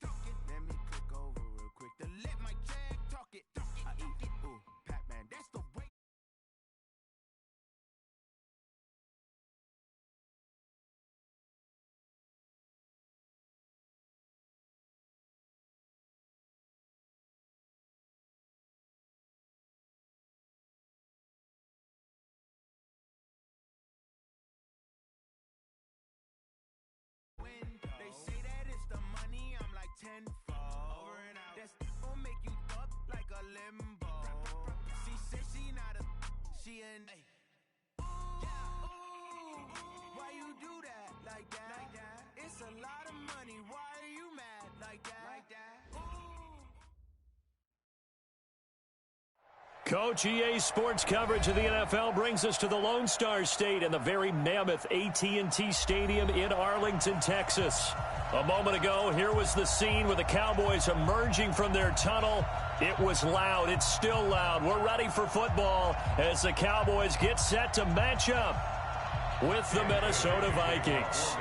ballin'. Let me click over real quick to let my jag talk it. I eat it. Ooh, Pac-Man, that's the way. They say that it's the money, I'm like tenfold. Over and out. That's gon' make you up like a limbo. She said she not a, she an. Ooh, why you do that like that? It's a lot of money. Why are you mad like that? Ooh. Coach, EA Sports coverage of the NFL brings us to the Lone Star State and the very mammoth AT&T Stadium in Arlington, Texas. A moment ago, here was the scene with the Cowboys emerging from their tunnel. It was loud. It's still loud. We're ready for football as the Cowboys get set to match up with the Minnesota Vikings.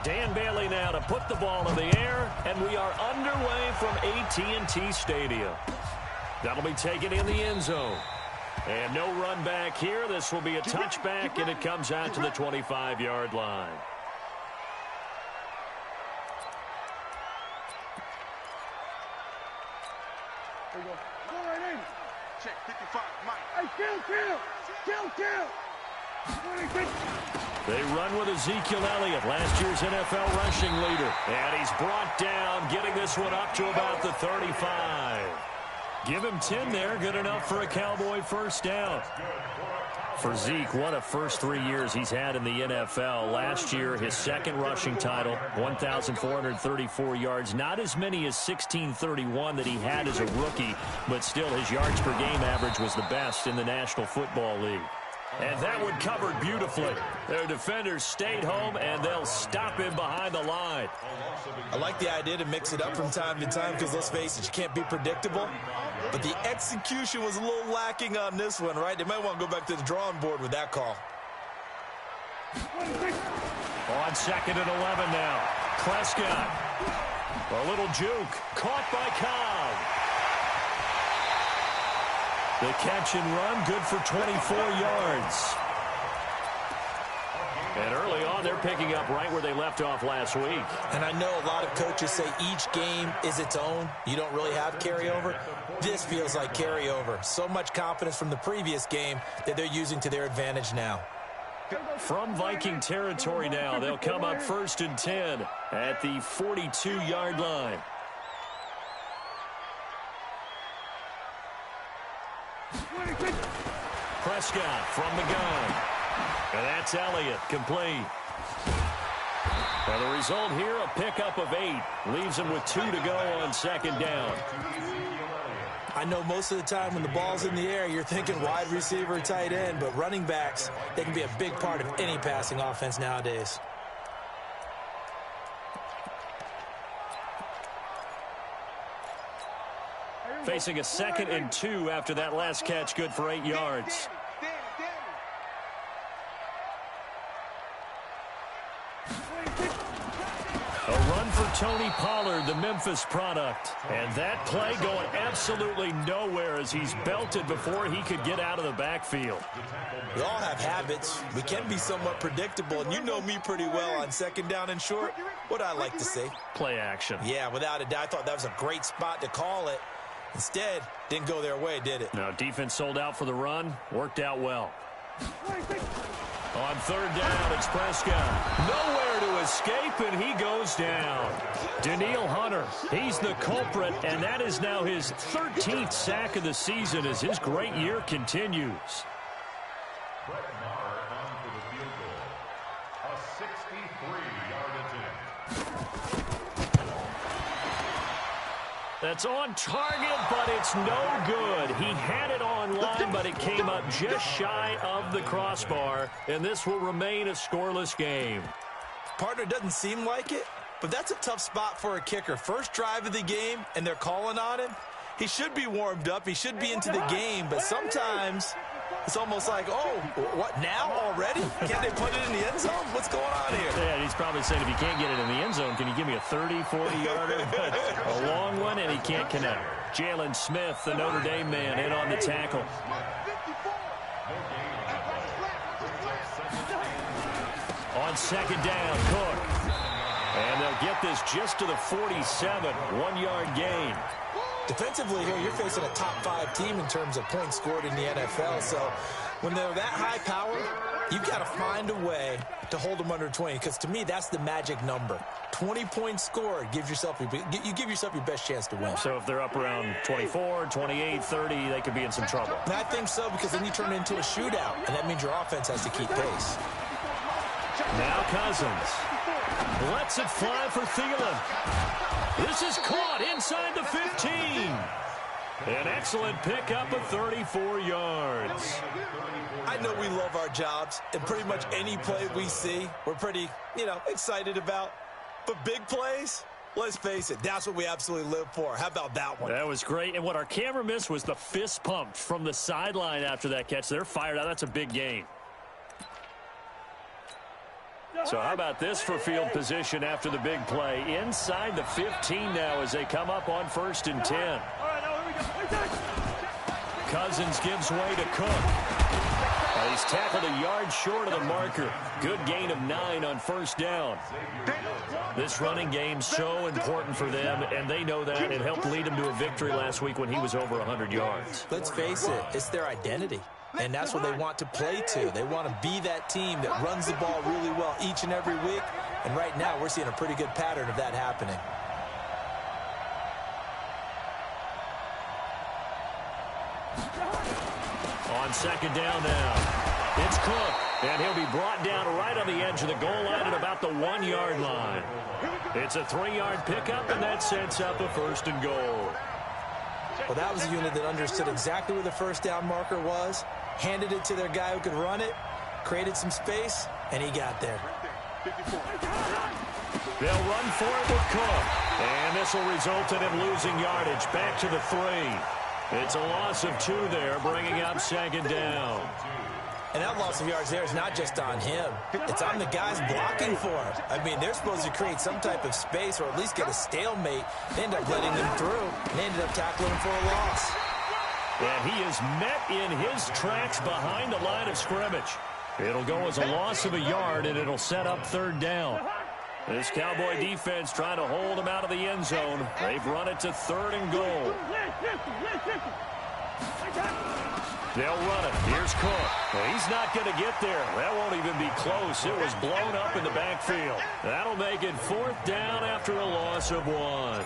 Dan Bailey now to put the ball in the air, and we are underway from AT&T Stadium. That'll be taken in the end zone. And no run back here. This will be a touchback, and it comes out to the 25-yard line. There you go. Go right in. Check 55, Mike. Hey, kill. They run with Ezekiel Elliott, last year's NFL rushing leader. And he's brought down, getting this one up to about the 35. Give him 10 there, good enough for a Cowboy first down. For Zeke, what a first 3 years he's had in the NFL. Last year, his second rushing title, 1,434 yards. Not as many as 1,631 that he had as a rookie, but still his yards per game average was the best in the National Football League. And that one covered beautifully. Their defenders stayed home, and they'll stop him behind the line. I like the idea to mix it up from time to time because, let's face it, you can't be predictable. But the execution was a little lacking on this one, right? They might want to go back to the drawing board with that call. On 2nd and 11 now. Prescott. A little juke. Caught by Cobb. The catch and run, good for 24 yards. And early on, they're picking up right where they left off last week. And I know a lot of coaches say each game is its own. You don't really have carryover. This feels like carryover. So much confidence from the previous game that they're using to their advantage now. From Viking territory now, they'll come up 1st and 10 at the 42-yard line. Prescott from the gun. And that's Elliott, complete. And the result here, a pickup of 8. Leaves him with 2 to go on 2nd down. I know most of the time when the ball's in the air, you're thinking wide receiver, tight end, but running backs, they can be a big part of any passing offense nowadays. Facing a 2nd and 2 after that last catch, good for 8 yards. A run for Tony Pollard, the Memphis product. And that play going absolutely nowhere as he's belted before he could get out of the backfield. We all have habits. We can be somewhat predictable, and you know me pretty well on 2nd down and short. What I like to say? Play action. Yeah, without a doubt. I thought that was a great spot to call it. Instead, didn't go their way, did it? No, defense sold out for the run. Worked out well. On 3rd down, it's Prescott. Nowhere to escape, and he goes down. Danielle Hunter, he's the culprit, and that is now his 13th sack of the season as his great year continues. That's on target, but it's no good. He had it on line, but it came up just shy of the crossbar, and this will remain a scoreless game. Partner, doesn't seem like it, but that's a tough spot for a kicker. First drive of the game, and they're calling on him. He should be warmed up. He should be into the game, but sometimes It's almost like, oh, what, now already? Can't they put it in the end zone? What's going on here? Yeah, he's probably saying if you can't get it in the end zone, can you give me a 30, 40-yarder? A long one, and he can't connect. Jalen Smith, the Notre Dame man, in on the tackle. On second down, Cook. And they'll get this just to the 47, 1-yard gain. Defensively here, you're facing a top-5 team in terms of points scored in the NFL. So when they're that high power, you've got to find a way to hold them under 20. Because to me, that's the magic number. 20 points scored gives yourself you give yourself your best chance to win. So if they're up around 24, 28, 30, they could be in some trouble. And I think so, because then you turn it into a shootout, and that means your offense has to keep pace. Now Cousins lets it fly for Thielen. This is caught inside the 15. An excellent pickup of 34 yards. I know we love our jobs, and pretty much any play we see, we're pretty, excited about. But big plays, let's face it, that's what we absolutely live for. How about that one? That was great. And what our camera missed was the fist pump from the sideline after that catch. They're fired out. That's a big gain. So how about this for field position after the big play? Inside the 15 now as they come up on 1st and 10. Cousins gives way to Cook. He's tackled a yard short of the marker. Good gain of 9 on 1st down. This running game's so important for them, and they know that. It helped lead them to a victory last week when he was over 100 yards. Let's face it, it's their identity. And that's what they want to play to. They want to be that team that runs the ball really well each and every week. And right now, we're seeing a pretty good pattern of that happening. On second down now, it's Cook. And he'll be brought down right on the edge of the goal line at about the 1-yard line. It's a 3-yard pickup, and that sets up a 1st and goal. Well, that was a unit that understood exactly where the 1st down marker was, handed it to their guy who could run it, created some space, and he got there. They'll run for it with Cook. And this will result in him losing yardage back to the 3. It's a loss of 2 there, bringing up 2nd down. And that loss of yards there is not just on him. It's on the guys blocking for him. I mean, they're supposed to create some type of space or at least get a stalemate. They end up letting them through, and they ended up tackling him for a loss. And he is met in his tracks behind the line of scrimmage. It'll go as a loss of a yard, and it'll set up 3rd down. This Cowboy defense trying to hold him out of the end zone. They've run it to 3rd and goal. They'll run it. Here's Cook. He's not going to get there. That won't even be close. It was blown up in the backfield. That'll make it 4th down after a loss of 1.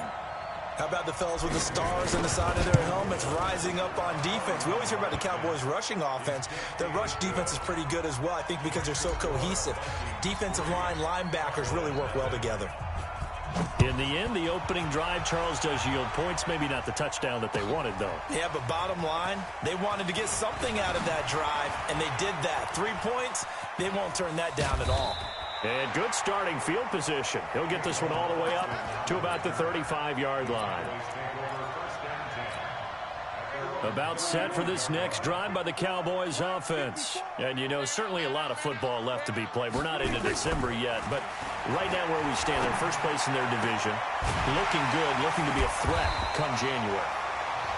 How about the fellas with the stars on the side of their helmets rising up on defense? We always hear about the Cowboys' rushing offense. Their rush defense is pretty good as well, I think, because they're so cohesive. Defensive line, linebackers really work well together. In the end, the opening drive, Charles, does yield points. Maybe not the touchdown that they wanted, though. Yeah, but bottom line, they wanted to get something out of that drive, and they did that. 3 points, they won't turn that down at all. And good starting field position. He'll get this one all the way up to about the 35-yard line. About set for this next drive by the Cowboys offense. And, certainly a lot of football left to be played. We're not into December yet, but right now where we stand, they're first place in their division. Looking good, looking to be a threat come January.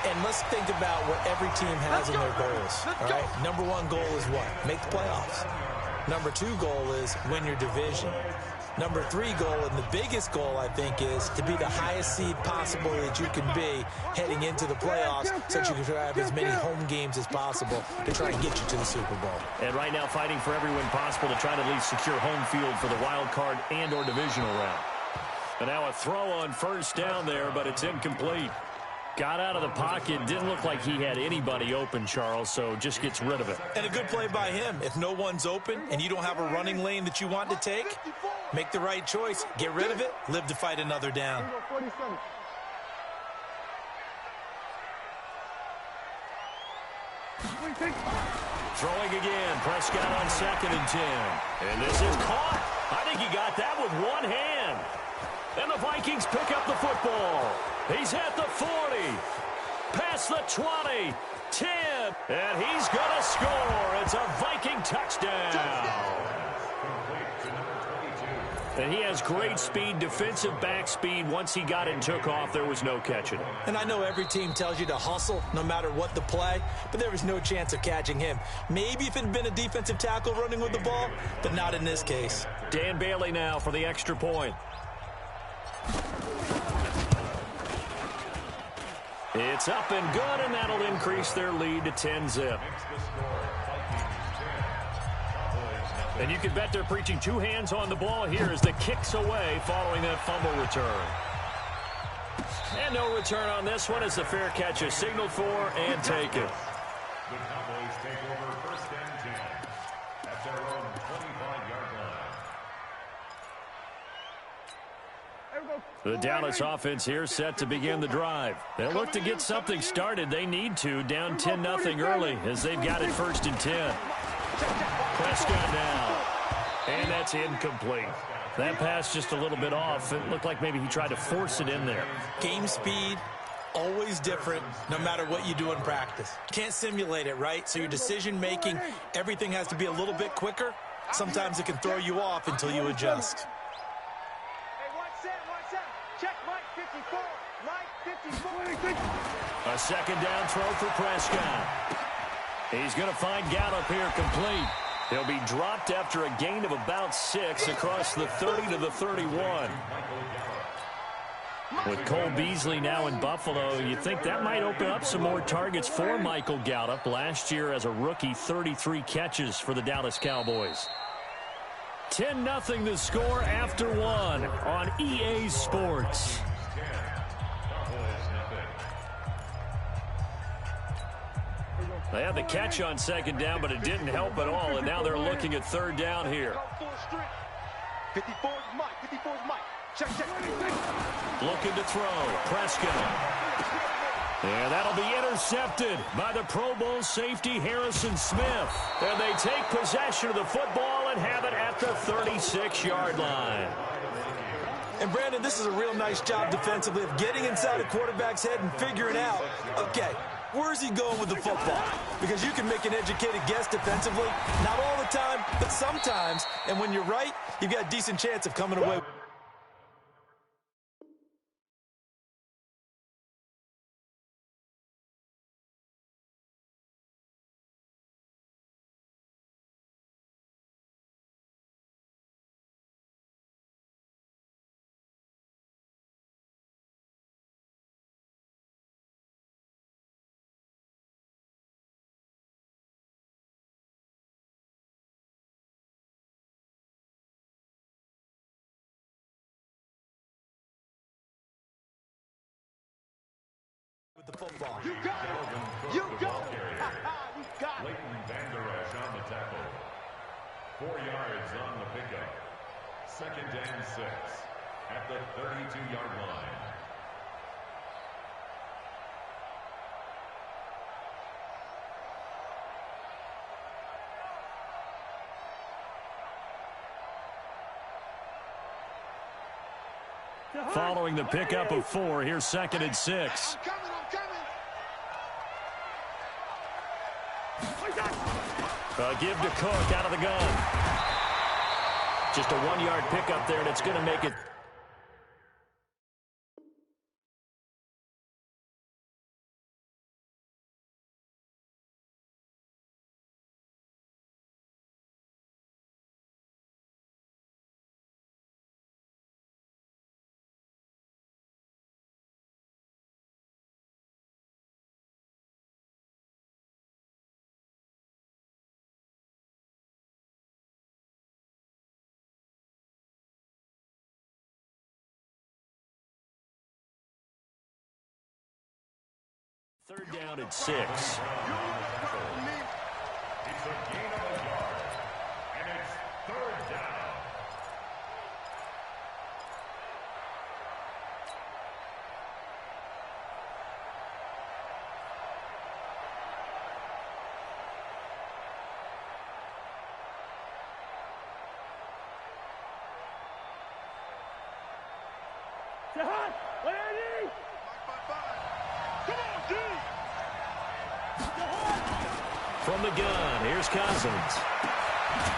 And let's think about what every team has in their goals. All right, number 1 goal is what? Make the playoffs. Number 2 goal is win your division. Number 3 goal, and the biggest goal, I think, is to be the highest seed possible that you can be heading into the playoffs so that you can have as many home games as possible to try and get you to the Super Bowl. And right now fighting for every win possible to try to at least secure home field for the wild card and or divisional round. And now a throw on 1st down there, but it's incomplete. Got out of the pocket. Didn't look like he had anybody open, Charles, so just gets rid of it. And a good play by him. If no one's open and you don't have a running lane that you want to take, make the right choice. Get rid of it. Live to fight another down. Throwing again. Prescott on 2nd and 10. And this is caught. I think he got that with one hand. And the Vikings pick up the football. He's at the 40. Past the 20. 10. And he's going to score. It's a Viking touchdown. And he has great speed, defensive back speed. Once he got it and took off, there was no catching him. And I know every team tells you to hustle no matter what the play, but there was no chance of catching him. Maybe if it had been a defensive tackle running with the ball, but not in this case. Dan Bailey now for the extra point. It's up and good, and that'll increase their lead to 10-zip. And you can bet they're preaching two hands on the ball here as the kick's away following that fumble return. And no return on this one as the fair catch is signaled for and taken. The Cowboys take over first and 10 at their own 25-yard line. The Dallas offense here set to begin the drive. They'll look to get something started. They need to, down 10-0 early as they've got it first and 10. Prescott now. And that's incomplete. That pass just a little bit off. It looked like maybe he tried to force it in there. Game speed, always different, no matter what you do in practice. Can't simulate it, right? So your decision-making, everything has to be a little bit quicker. Sometimes it can throw you off until you adjust. Hey, one set. Check Mike 54. Mike 54. A second down throw for Prescott. He's going to find Gallup here complete. He'll be dropped after a gain of about 6 across the 30 to the 31. With Cole Beasley now in Buffalo, you think that might open up some more targets for Michael Gallup. Last year as a rookie, 33 catches for the Dallas Cowboys. 10-0 the score after one on EA Sports. They had the catch on second down, but it didn't help at all, and now they're looking at third down here. 54's Mike. Check. Looking to throw. Prescott. And that'll be intercepted by the Pro Bowl safety Harrison Smith. And they take possession of the football and have it at the 36-yard line. And, Brandon, this is a real nice job defensively of getting inside a quarterback's head and figuring out, okay, where's he going with the football? Because you can make an educated guess defensively. Not all the time, but sometimes. And when you're right, you've got a decent chance of coming away. With the football. You got it. You got it. Leighton Vander Esch on the tackle. 4 yards on the pickup. Second and 6 at the 32-yard line. Following the pickup of 4, here's second and 6. I'm coming. Give to Cook out of the gun. Just a 1-yard pickup there, and it's going to make it. Third down at 6. It's a gain of a yard, and it's third down. Ready? Come on, D. From the gun, here's Cousins.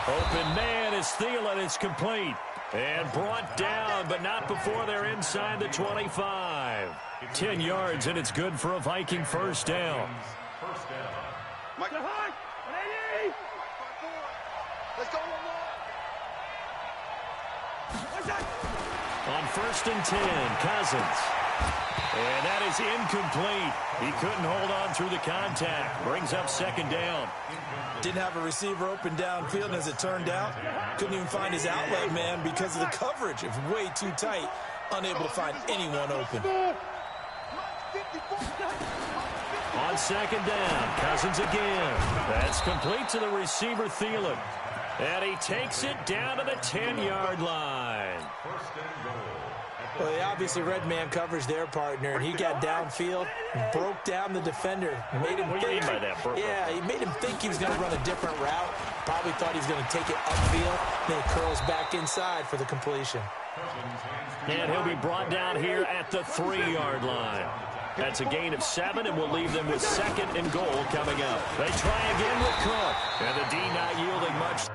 Open man is Thielen. It's complete. And brought down, but not before they're inside the 25. 10 yards, and it's good for a Viking first down. First down. Mike. Let's go one more. On 1st and 10, Cousins. And that is incomplete. He couldn't hold on through the contact. Brings up 2nd down. Didn't have a receiver open downfield, and as it turned out, couldn't even find his outlet man because of the coverage. It was way too tight, unable to find anyone open. On 2nd down, Cousins again. That's complete to the receiver, Thielen. And he takes it down to the 10-yard line. First and goal. Well, they obviously read man coverage their partner, and he got downfield, broke down the defender, made him What do you mean by that? Yeah, he made him think he was going to run a different route. Probably thought he was going to take it upfield, then it curls back inside for the completion. And he'll be brought down here at the 3-yard line. That's a gain of 7, and we'll leave them with 2nd and goal coming up. They try again with Cook, and the D not yielding much.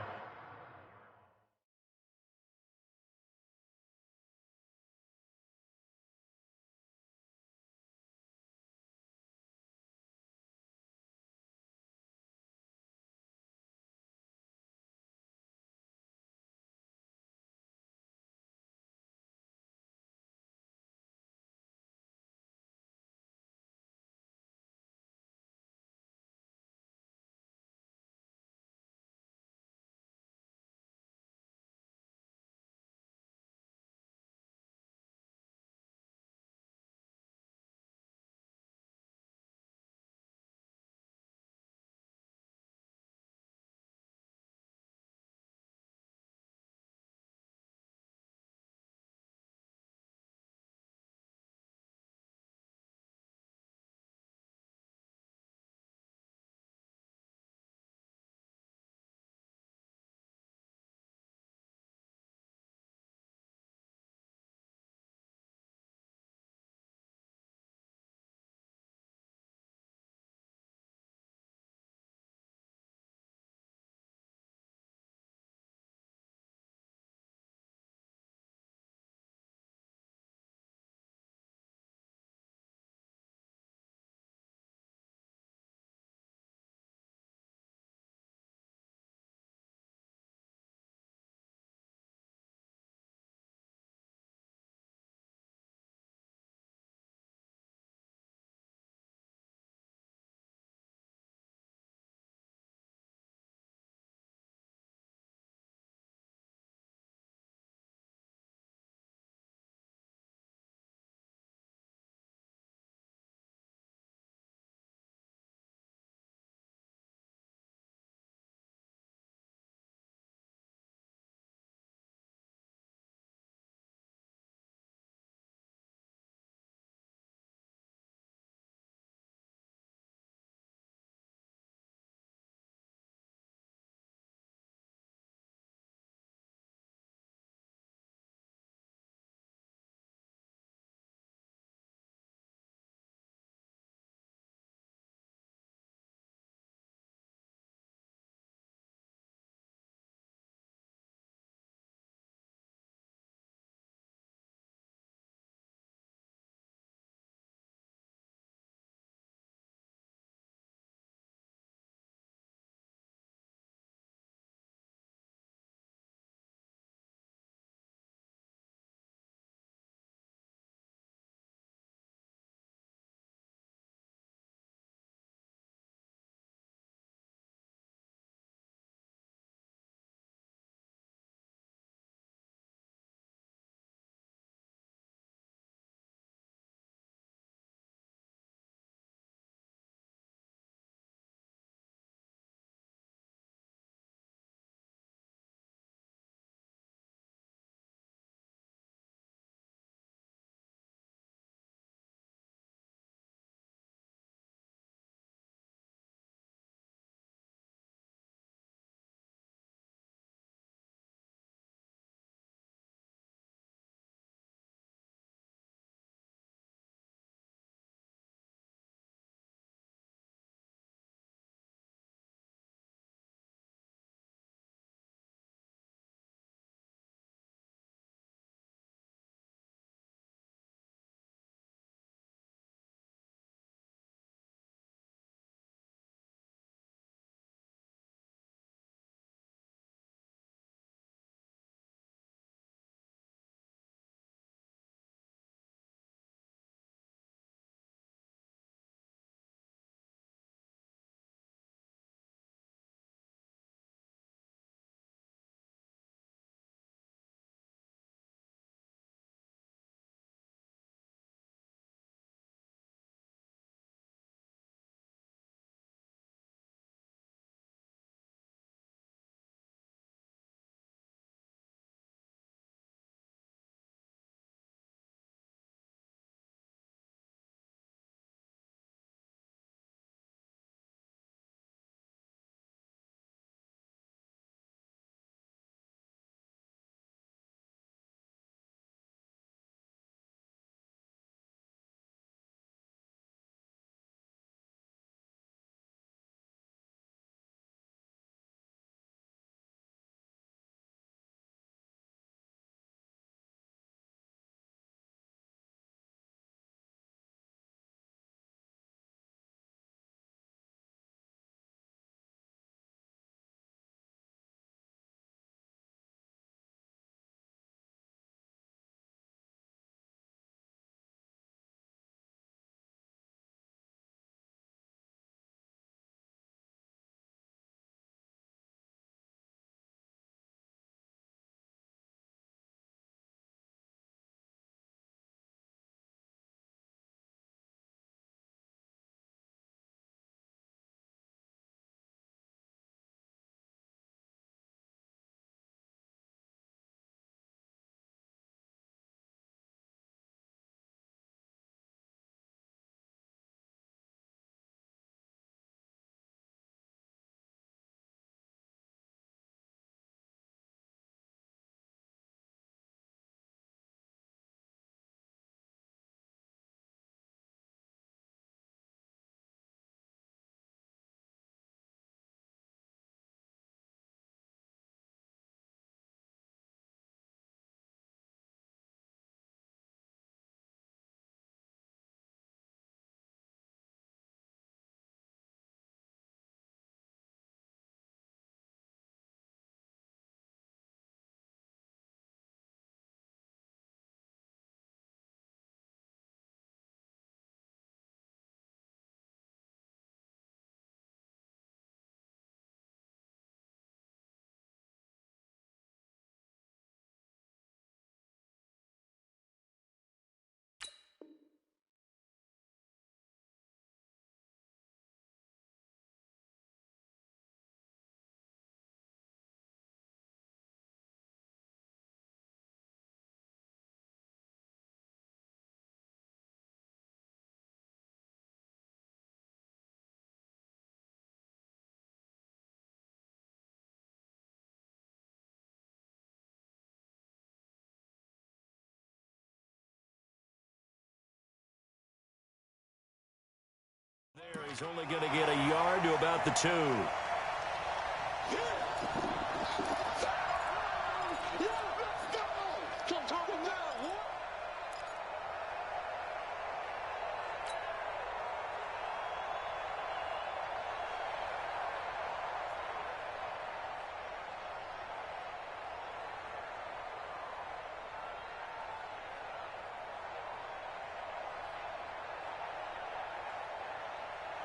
He's only going to get a yard to about the 2.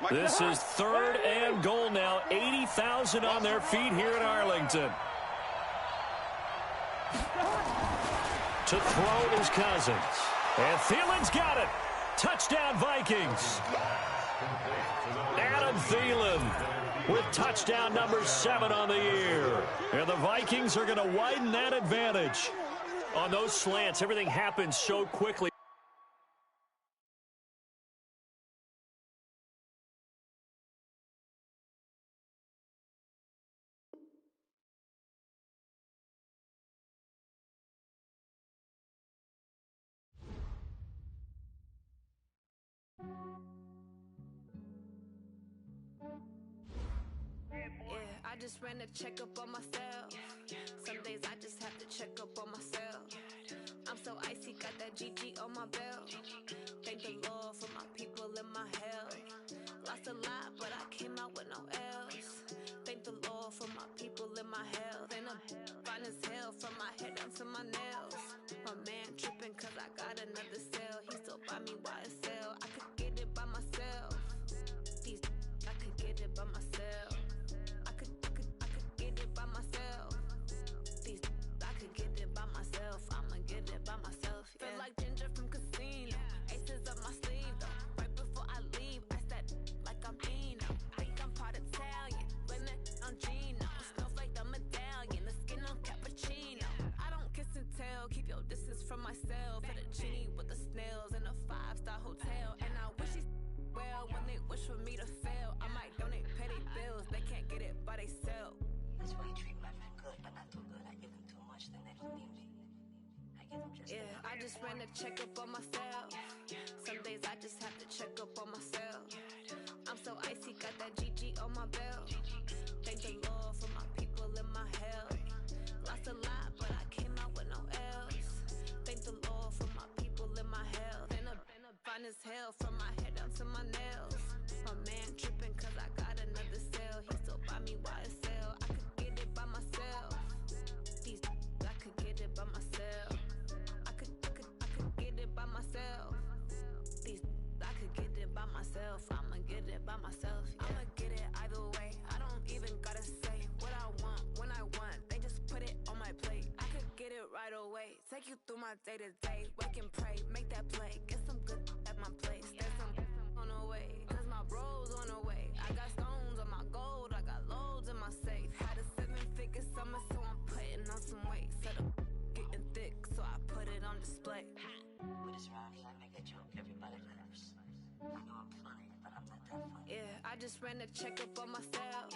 This is 3rd and goal now. 80,000 on their feet here in Arlington. To throw is Cousins. And Thielen's got it. Touchdown, Vikings. Adam Thielen with touchdown number 7 on the year. And the Vikings are going to widen that advantage. On those slants, everything happens so quickly. I just ran a checkup on myself. Some days I just have to check up on myself. I'm so icy, got that GG on my belt. Thank the Lord for my people and my health. Lost a lot, but I came out with no else. Thank the Lord for my people and my health. And I'm fine as hell from my head down to my nails. My man tripping cause I got another cell. He still buy me YSL. I could get it by myself. I could get it by myself. I could get it by myself. I could get it by myself. I'ma get it by myself. Yeah. Feel like Ginger from Casino. Aces up my sleeve though. Right before I leave, I said like I'm Dino. Think I'm part Italian. Blame it on Gino. Snowflake the medallion. The skin on cappuccino. I don't kiss and tell. Keep your distance from myself. Fettuccine with the snails in a 5-star hotel. And I wish he's well when they wish for me to fail. I might donate, pay their bills. They can't get it by themselves. That's why you treat my men good, but not too good. I give them too much, then they don't need me. I give them just enough. I just ran a checkup on myself. Some days I just have to check up on myself. I'm so icy, got that GG on my belt. Thank the Lord for my people and my health. Lost a lot, but I came out with no else. Thank the Lord for my people and my health. And I'm fine as hell from my head down to my nails. My man tripping cause I got another cell. He still buy me YSL. I could get it by myself. I could get it by myself. I could get it by myself. I could get it by myself. I'ma get it by myself. Yeah. I'ma get it either way. I don't even gotta say what I want when I want. They just put it on my plate. I could get it right away. Take you through my day to day. Wake and pray, make that play. Get some good at my place. There's some on the way. Cause my bros on the way. I got stones on my gold. I got loads in my safe. Had a 7-figure summer, so I'm putting on some weight. Set up getting thick, so I put it on display. With this rhymes, I make a joke, everybody laughs. I know I'm funny, but I'm not that funny. Yeah, I just ran a checkup on myself.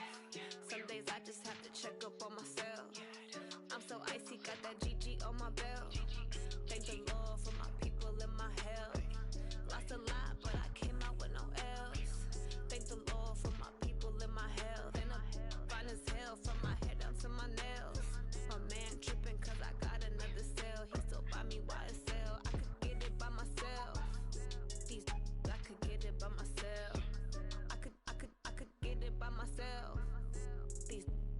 Some days I just have to check up on myself. I'm so icy, got that GG on my belt. Thank the Lord for my people and my health. Lost a lot, but I came out with no else. Thank the Lord for my people and my health. And I'm fine as hell from my head down to my nails. My man tripping cause I got another cell. He still buy me YSL. I could get it by myself. I could get it by myself. I could get it by myself.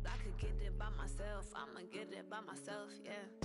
I could get it by myself. I'ma get it by myself, yeah.